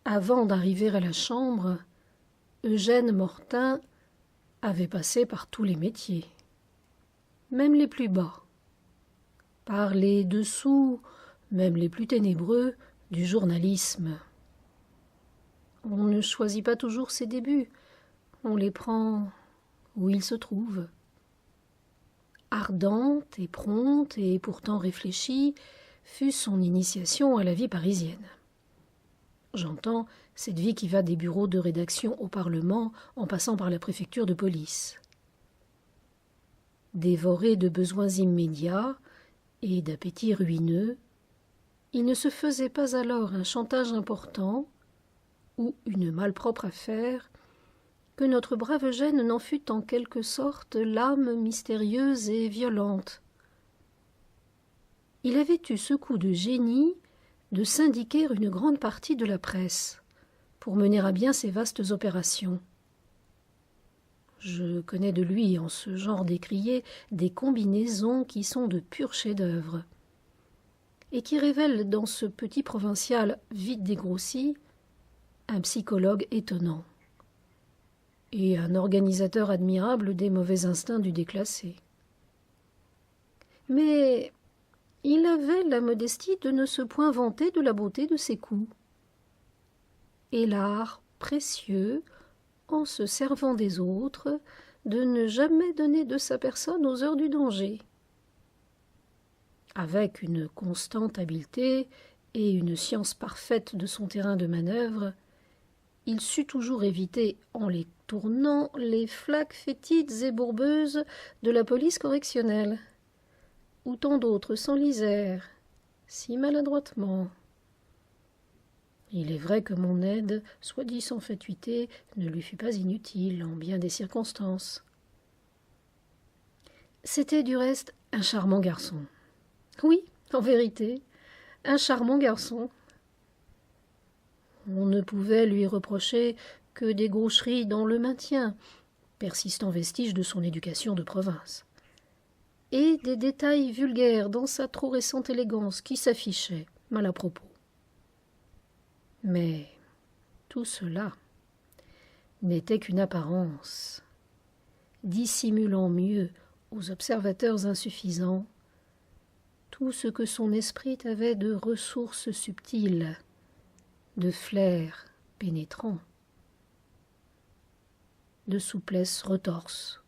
Avant d'arriver à la chambre, Eugène Mortin avait passé par tous les métiers, même les plus bas, par les dessous, même les plus ténébreux, du journalisme. On ne choisit pas toujours ses débuts, on les prend où ils se trouvent. Ardente et prompte et pourtant réfléchie fut son initiation à la vie parisienne. J'entends cette vie qui va des bureaux de rédaction au Parlement en passant par la préfecture de police. Dévoré de besoins immédiats et d'appétits ruineux, il ne se faisait pas alors un chantage important ou une malpropre affaire que notre brave Eugène n'en fût en quelque sorte l'âme mystérieuse et violente. Il avait eu ce coup de génie de syndiquer une grande partie de la presse pour mener à bien ces vastes opérations. Je connais de lui, en ce genre d'écrier, des combinaisons qui sont de purs chefs-d'œuvre et qui révèlent dans ce petit provincial vite dégrossi un psychologue étonnant et un organisateur admirable des mauvais instincts du déclassé. Mais il avait la modestie de ne se point vanter de la beauté de ses coups, et l'art précieux, en se servant des autres, de ne jamais donner de sa personne aux heures du danger. Avec une constante habileté et une science parfaite de son terrain de manœuvre, il sut toujours éviter, en les tournant, les flaques fétides et bourbeuses de la police correctionnelle, où tant d'autres s'enlisèrent, si maladroitement. Il est vrai que mon aide, soit dit sans fatuité, ne lui fut pas inutile en bien des circonstances. C'était du reste un charmant garçon. Oui, en vérité, un charmant garçon. On ne pouvait lui reprocher que des gaucheries dans le maintien, persistant vestige de son éducation de province, et des détails vulgaires dans sa trop récente élégance qui s'affichaient mal à propos. Mais tout cela n'était qu'une apparence, dissimulant mieux aux observateurs insuffisants tout ce que son esprit avait de ressources subtiles, de flair pénétrant, de souplesse retorse,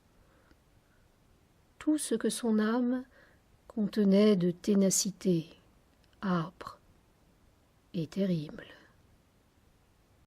tout ce que son âme contenait de ténacité âpre et terrible.